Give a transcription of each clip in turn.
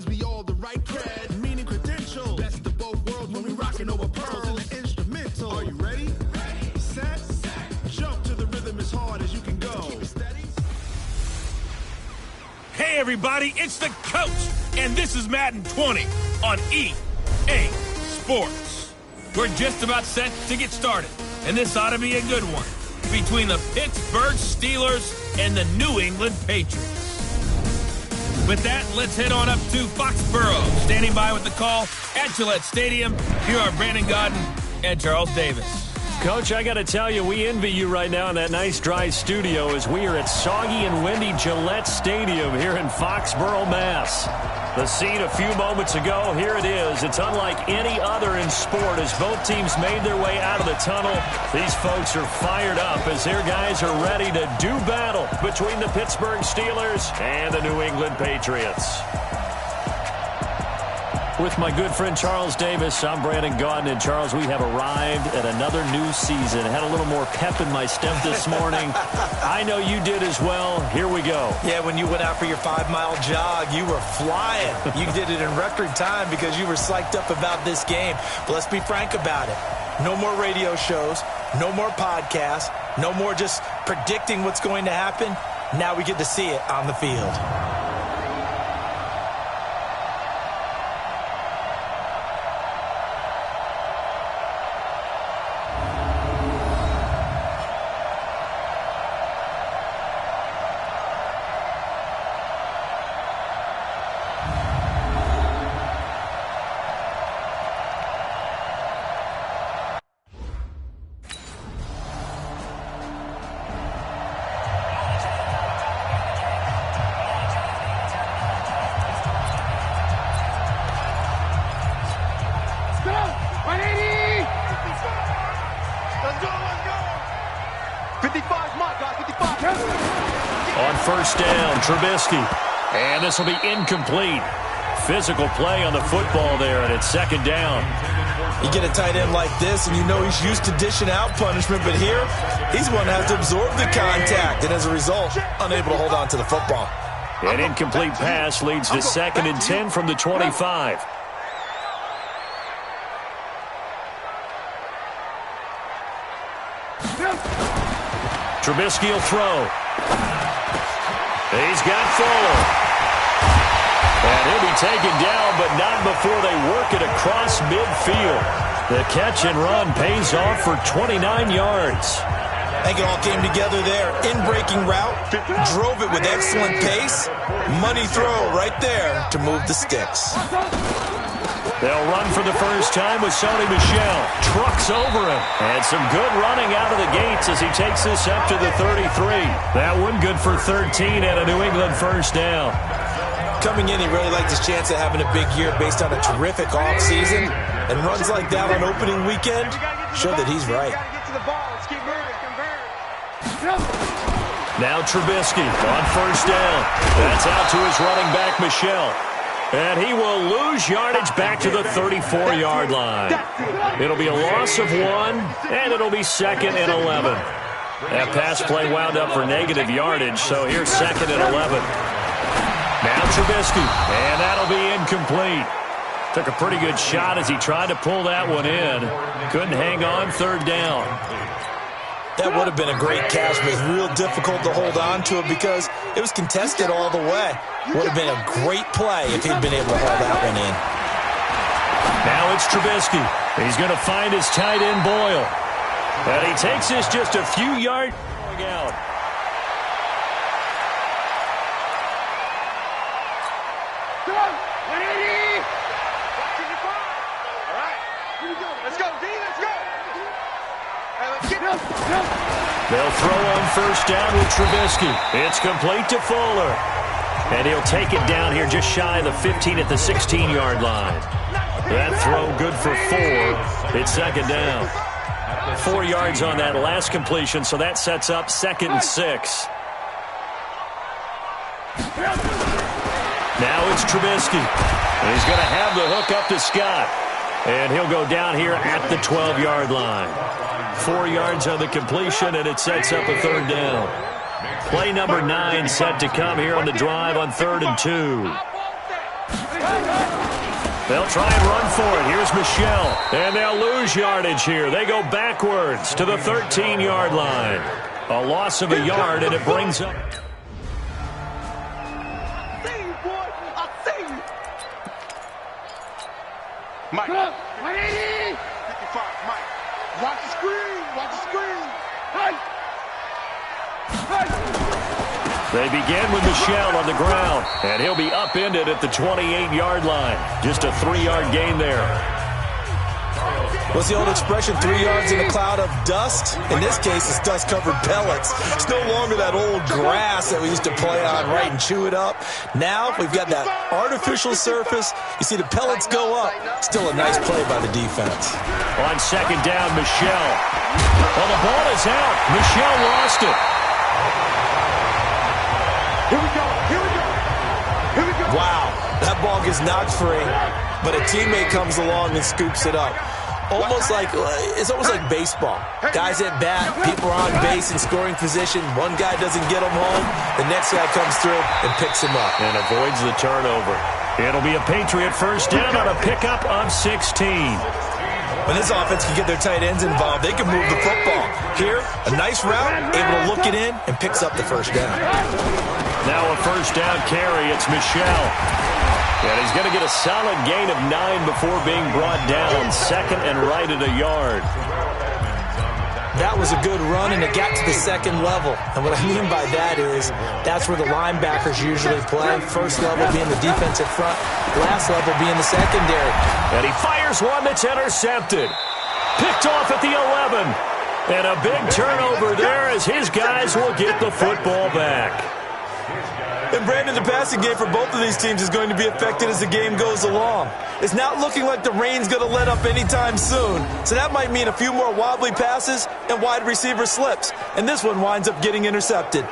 brings me all the right cred, meaning credential. Best of both worlds when we rockin' over pearls in the instrumental. Are you ready? Ready. Set. Jump to the rhythm as hard as you can go. Keep it steady. Hey everybody, it's the coach, and this is Madden 20 on EA Sports. We're just about set to get started, and this ought to be a good one between the Pittsburgh Steelers and the New England Patriots. With that, let's head on up to Foxborough. Standing by with the call at Gillette Stadium, here are Brandon Gaudin and Charles Davis. Coach, I got to tell you, we envy you right now in that nice dry studio as we are at soggy and windy Gillette Stadium here in Foxborough, Mass. The scene a few moments ago, here it is. It's unlike any other in sport as both teams made their way out of the tunnel. These folks are fired up as their guys are ready to do battle between the Pittsburgh Steelers and the New England Patriots. With my good friend Charles Davis, I'm Brandon Gaudin. And Charles, we have arrived at another new season. Had a little more pep in my step this morning. I know you did as well. Here we go. Yeah, when you went out for your 5-mile jog, you were flying. You did it in record time because you were psyched up about this game. But let's be frank about it. No more radio shows, no more podcasts, no more just predicting what's going to happen. Now we get to see it on the field. On first down, Trubisky. And this will be incomplete. Physical play on the football there, and it's second down. You get a tight end like this, and you know he's used to dishing out punishment, but here, he's going to have to absorb the contact, and as a result, unable to hold on to the football. An incomplete pass leads to 2nd and 10 from the 25. Trubisky will throw. He's got Fuller. And he'll be taken down, but not before they work it across midfield. The catch and run pays off for 29 yards. I think it all came together there. In-breaking route, drove it with excellent pace. Money throw right there to move the sticks. They'll run for the first time with Sony Michel. Trucks over him. And some good running out of the gates as he takes this up to the 33. That one good for 13 and a New England first down. Coming in, he really liked his chance of having a big year based on a terrific offseason. And runs like that on opening weekend show that he's right. Now Trubisky on first down. That's out to his running back, Michel. And he will lose yardage back to the 34-yard line. It'll be a loss of 1, and it'll be 2nd and 11. That pass play wound up for negative yardage, so here's 2nd and 11. Now Trubisky, and that'll be incomplete. Took a pretty good shot as he tried to pull that one in. Couldn't hang on, 3rd down. That would have been a great catch, but it's real difficult to hold on to it because it was contested all the way. Would have been a great play if he'd been able to hold that one in. Now it's Trubisky. He's going to find his tight end, Boyle. And he takes this just a few yards going out. They'll throw on first down with Trubisky. It's complete to Fuller. And he'll take it down here just shy of the 15 at the 16-yard line. That throw good for 4. It's 2nd down. 4 yards on that last completion, so that sets up 2nd and 6. Now it's Trubisky. And he's going to have the hook up to Scott. And he'll go down here at the 12-yard line. 4 yards on the completion, and it sets up a 3rd down. Play number 9 set to come here on the drive on 3rd and 2. They'll try and run for it. Here's Michelle. And they'll lose yardage here. They go backwards to the 13-yard line. A loss of a yard, and it brings up... Mike. 180. 55, Mike. Watch the screen. Watch the screen. Hey. They begin with Michelle on the ground, and he'll be upended at the 28-yard line. Just a 3-yard gain there. What's the old expression, 3 yards in a cloud of dust? In this case, it's dust-covered pellets. It's no longer that old grass that we used to play on, right, and chew it up. Now we've got that artificial surface. You see the pellets go up. Still a nice play by the defense. On second down, Michelle. Well, the ball is out. Michelle lost it. Here we go. Here we go. Here we go. Wow, that ball gets knocked free, but a teammate comes along and scoops it up. It's almost like baseball. Guys at bat, people are on base in scoring position. One guy doesn't get him home. The next guy comes through and picks him up. And avoids the turnover. It'll be a Patriot first down on a pickup of 16. When this offense can get their tight ends involved, they can move the football. Here, a nice route, able to look it in, and picks up the first down. Now a first down carry. It's Michelle. And he's going to get a solid gain of 9 before being brought down. Second and right at a yard. That was a good run, and it got to the second level. And what I mean by that is that's where the linebackers usually play. First level being the defensive front, last level being the secondary. And he fires one that's intercepted. Picked off at the 11. And a big turnover there as his guys will get the football back. And Brandon, the passing game for both of these teams is going to be affected as the game goes along. It's not looking like the rain's going to let up anytime soon. So that might mean a few more wobbly passes and wide receiver slips. And this one winds up getting intercepted.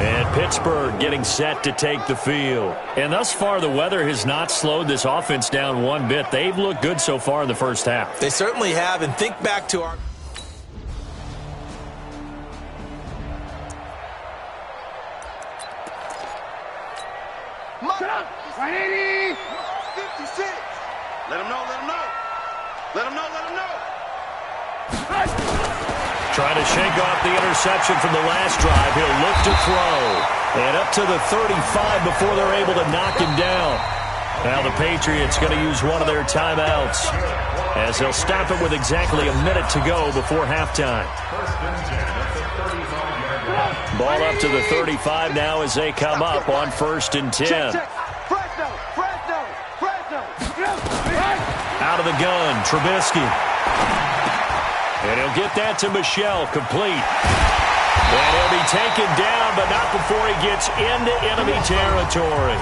And Pittsburgh getting set to take the field. And thus far, the weather has not slowed this offense down one bit. They've looked good so far in the first half. They certainly have. And think back to our... Shut up. 180. 56. Let him know. Let him know. Let him know. Let him know. Trying to shake off the interception from the last drive. He'll look to throw. And up to the 35 before they're able to knock him down. Now the Patriots going to use one of their timeouts as they'll stop it with exactly a minute to go before halftime. Ball up to the 35 now as they come up on 1st and 10. Out of the gun, Trubisky. And he'll get that to Michelle, complete. And he'll be taken down, but not before he gets into enemy territory.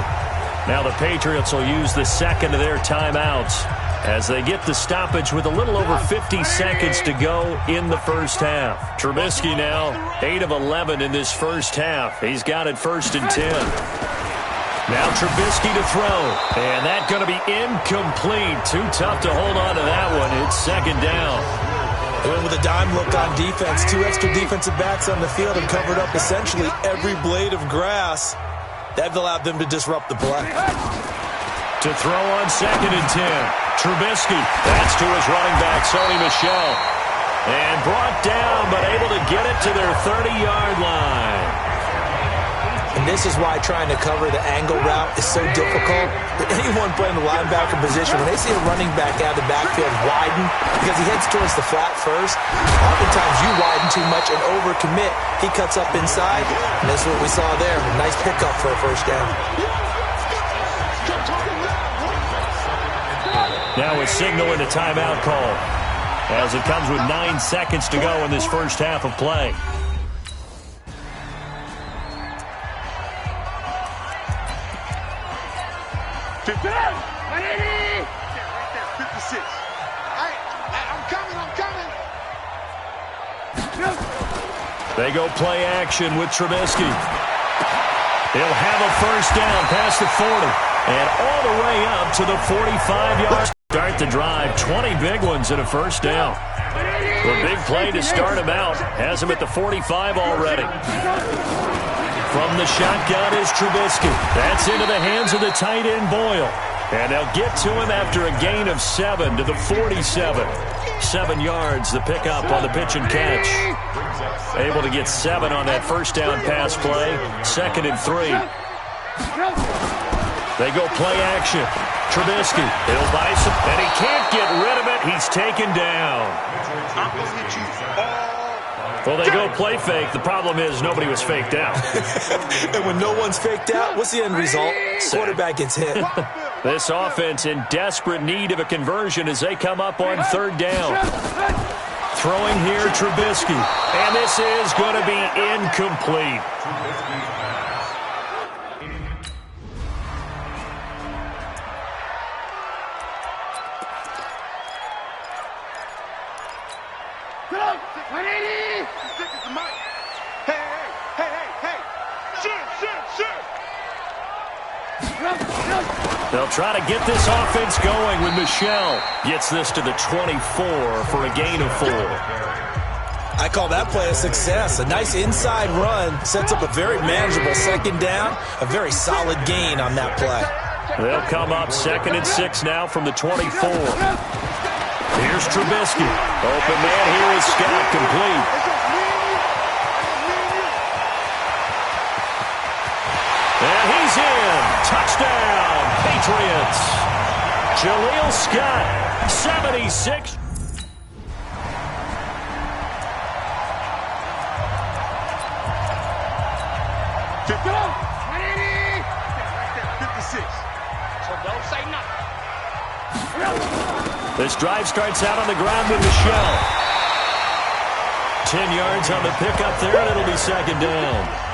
Now the Patriots will use the second of their timeouts as they get the stoppage with a little over 50 seconds to go in the first half. Trubisky now 8 of 11 in this first half. He's got it 1st and 10. Now Trubisky to throw. And that's going to be incomplete. Too tough to hold on to that one. It's 2nd down. They went with a dime look on defense. 2 extra defensive backs on the field and covered up essentially every blade of grass. That allowed them to disrupt the play. To throw on 2nd and 10. Trubisky. That's to his running back, Sony Michel. And brought down, but able to get it to their 30-yard line. And this is why trying to cover the angle route is so difficult. Anyone playing the linebacker position, when they see a running back out of the backfield widen, because he heads towards the flat first, oftentimes you widen too much and overcommit. He cuts up inside, and that's what we saw there. A nice pickup for a first down. Now a signal and a timeout call as it comes with 9 seconds to go in this first half of play. They go play action with Trubisky. He'll have a first down past the 40 and all the way up to the 45-yard. Start the drive. 20 big ones and a first down. The big play to start him out. Has him at the 45 already. From the shotgun is Trubisky. That's into the hands of the tight end, Boyle. And they'll get to him after a gain of 7 to the 47. 7 yards, the pickup on the pitch and catch. Able to get 7 on that first down pass play. 2nd and 3. They go play action. Trubisky, he'll buy some, and he can't get rid of it. He's taken down. Well, they go play fake. The problem is nobody was faked out. And when no one's faked out, what's the end result? Quarterback gets hit. This offense in desperate need of a conversion as they come up on 3rd down. Throwing here, Trubisky. And this is going to be incomplete. They'll try to get this offense going when Michel gets this to the 24 for a gain of 4. I call that play a success. A nice inside run sets up a very manageable 2nd down. A very solid gain on that play. They'll come up 2nd and 6 now from the 24. Here's Trubisky. Open man here is Scott, complete. And he's in. Touchdown, Patriots. Jaleel Scott, 76. This drive starts out on the ground with Michel. 10 yards on the pickup there, and it'll be 2nd down.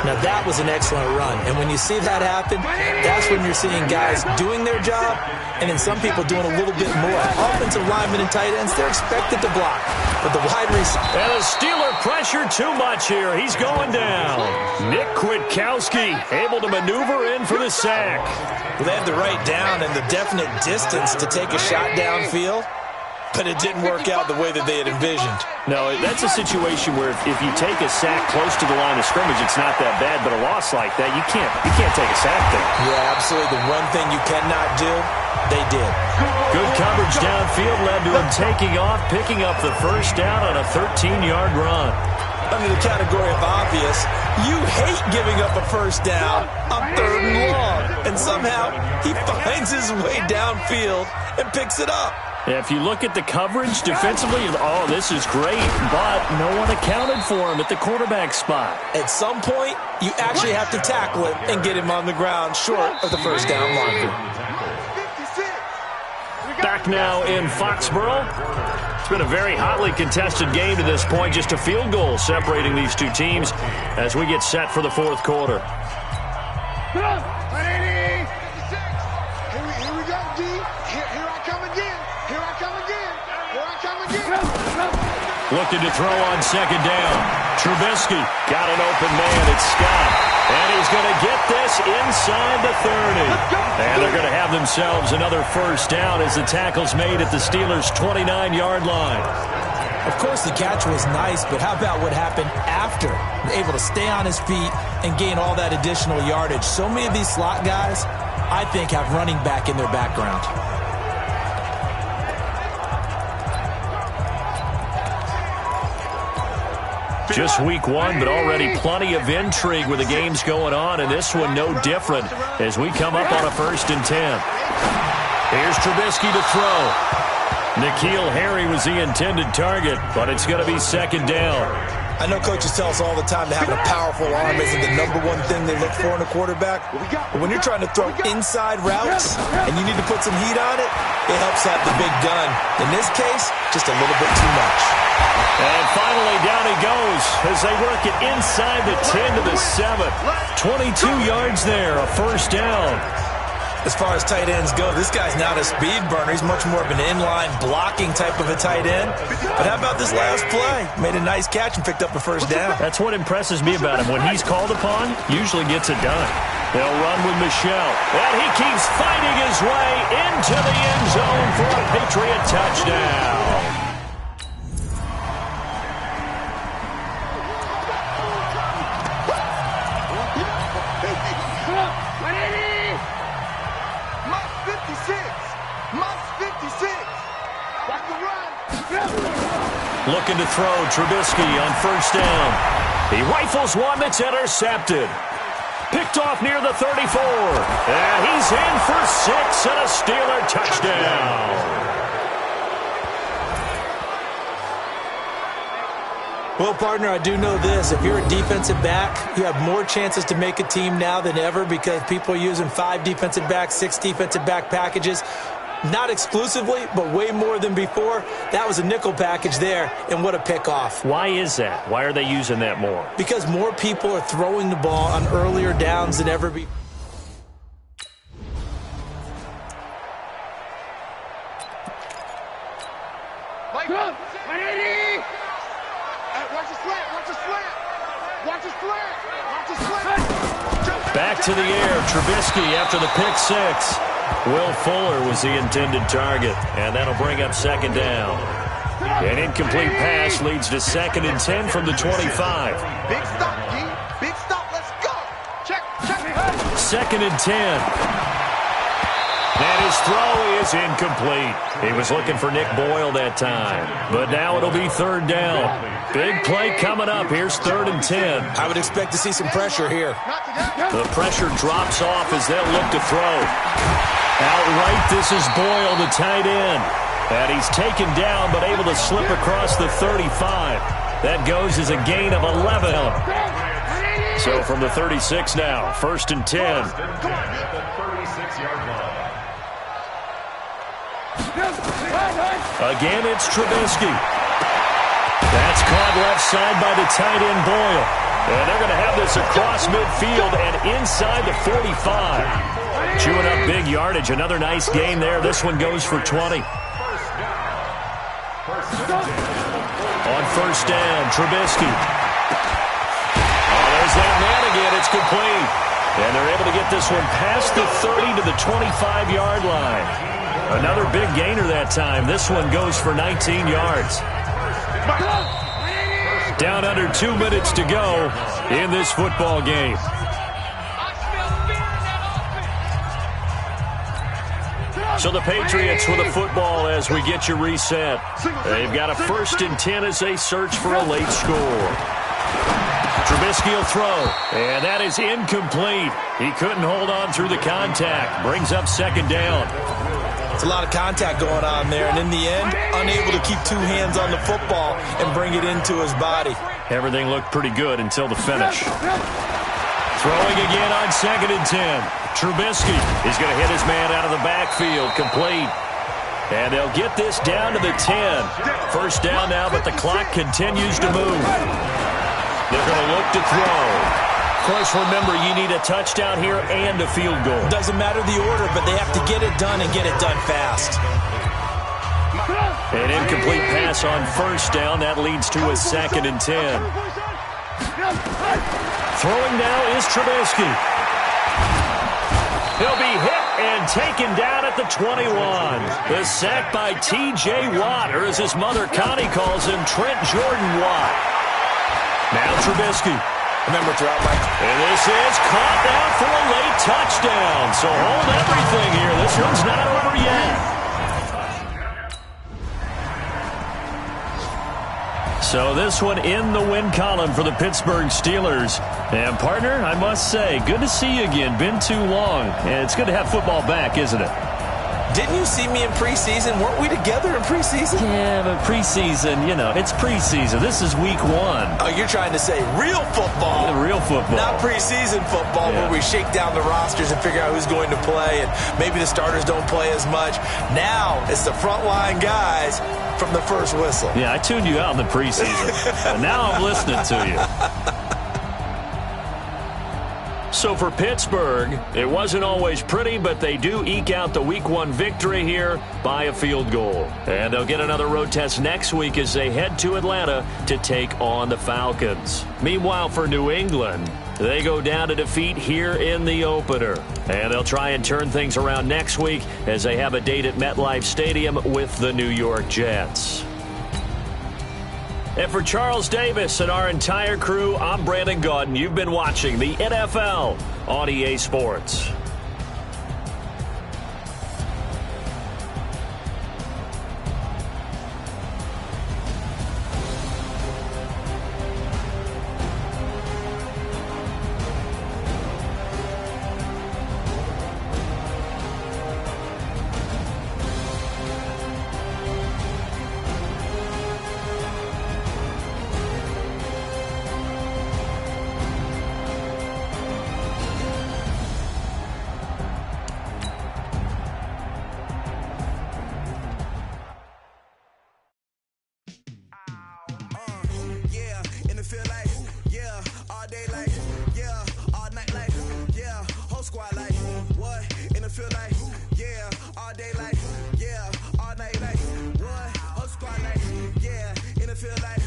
Now, that was an excellent run. And when you see that happen, that's when you're seeing guys doing their job and then some people doing a little bit more. Offensive linemen and tight ends, they're expected to block. But the wide receiver... And the Steeler pressure too much here. He's going down. Nick Kwiatkowski able to maneuver in for the sack. Well, they had the right down and the definite distance to take a shot downfield. But it didn't work out the way that they had envisioned. No, that's a situation where if you take a sack close to the line of scrimmage, it's not that bad. But a loss like that, you can't take a sack there. Yeah, absolutely. The one thing you cannot do, they did. Good coverage downfield led to him taking off, picking up the 1st down on a 13-yard run. Under the category of obvious, you hate giving up a 1st down on 3rd and long. And somehow, he finds his way downfield and picks it up. Yeah, if you look at the coverage defensively, oh, this is great, but no one accounted for him at the quarterback spot. At some point, you actually have to tackle him and get him on the ground short of the 1st down marker. Back now in Foxborough. It's been a very hotly contested game to this point, just a field goal separating these two teams as we get set for the 4th quarter. Looking to throw on 2nd down. Trubisky got an open man. It's Scott. And he's going to get this inside the 30. And they're going to have themselves another 1st down as the tackle's made at the Steelers' 29-yard line. Of course, the catch was nice, but how about what happened after? Able to stay on his feet and gain all that additional yardage. So many of these slot guys, I think, have running back in their background. Just week 1, but already plenty of intrigue with the games going on, and this one no different as we come up on a 1st and 10. Here's Trubisky to throw. N'Keal Harry was the intended target, but it's going to be 2nd down. I know coaches tell us all the time that having a powerful arm isn't the #1 thing they look for in a quarterback. But when you're trying to throw inside routes and you need to put some heat on it, it helps have the big gun. In this case, just a little bit too much. And finally, down he goes as they work it inside the 10 to the 7. 22 yards there, a 1st down. As far as tight ends go, this guy's not a speed burner. He's much more of an inline blocking type of a tight end. But how about this last play? Made a nice catch and picked up a 1st down. That's what impresses me about him. When he's called upon, usually gets it done. They'll run with Michel. And he keeps fighting his way into the end zone for a Patriot touchdown. Looking to throw, Trubisky on first down. He rifles one that's intercepted. Picked off near the 34. And he's in for 6 and a Steeler touchdown. Well, partner, I do know this. If you're a defensive back, you have more chances to make a team now than ever because people are using 5 defensive backs, 6 defensive back packages. Not exclusively, but way more than before. That was a nickel package there, and what a pickoff. Why is that? Why are they using that more? Because more people are throwing the ball on earlier downs than ever before. Watch the slant, watch the slant. Watch the slant, watch the slant. Back to the air, Trubisky after the pick 6. Will Fuller was the intended target, and that'll bring up second down. An incomplete pass leads to 2nd and 10 from the 25. Big stop, D. Big stop, let's go. Check. 2nd and 10. And his throw is incomplete. He was looking for Nick Boyle that time. But now it'll be 3rd down. Big play coming up. Here's 3rd and 10. I would expect to see some pressure here. The pressure drops off as they'll look to throw. Outright, this is Boyle, the tight end. And he's taken down but able to slip across the 35. That goes as a gain of 11. So from the 36 now, 1st and 10. Again, it's Trubisky. That's caught left side by the tight end Boyle. And they're going to have this across midfield and inside the 45. Chewing up big yardage. Another nice gain there. This one goes for 20. On first down, Trubisky. Oh, there's that man again. It's complete. And they're able to get this one past the 30 to the 25-yard line. Another big gainer that time. This one goes for 19 yards. Down under 2 minutes to go in this football game. So the Patriots with the football as we get you reset. They've got a 1st and 10 as they search for a late score. Trubisky will throw, and that is incomplete. He couldn't hold on through the contact. Brings up 2nd down. It's a lot of contact going on there, and in the end, unable to keep 2 hands on the football and bring it into his body. Everything looked pretty good until the finish. Throwing again on 2nd and 10. Trubisky is going to hit his man out of the backfield, complete. And they'll get this down to the 10. 1st down now, but the clock continues to move. They're going to look to throw. Of course, remember, you need a touchdown here and a field goal. Doesn't matter the order, but they have to get it done and get it done fast. An incomplete pass on 1st down. That leads to a 2nd and 10. Throwing now is Trubisky. He'll be hit and taken down at the 21. The sack by T.J. Watt, or as his mother Connie calls him, Trent Jordan Watt. Now Trubisky. Remember, throughout my... And this is caught now for a late touchdown. So hold everything here. This one's not over yet. So this one in the win column for the Pittsburgh Steelers. And, partner, I must say, good to see you again. Been too long. And it's good to have football back, isn't it? Didn't you see me in preseason? Weren't we together in preseason? Yeah, but preseason, you know, it's preseason. This is week 1. Oh, you're trying to say real football. Yeah, real football. Not preseason football where we shake down the rosters and figure out who's going to play, and maybe the starters don't play as much. Now it's the frontline guys from the first whistle. Yeah, I tuned you out in the preseason, and now I'm listening to you. So for Pittsburgh, it wasn't always pretty, but they do eke out the Week 1 victory here by a field goal. And they'll get another road test next week as they head to Atlanta to take on the Falcons. Meanwhile, for New England, they go down to defeat here in the opener. And they'll try and turn things around next week as they have a date at MetLife Stadium with the New York Jets. And for Charles Davis and our entire crew, I'm Brandon Gaudin. You've been watching the NFL on EA Sports. field like, yeah, all day like, yeah, all night like, yeah, whole squad like, what? In the field like, yeah, all day like, yeah, all night like, what? Whole squad like, yeah, in the field like,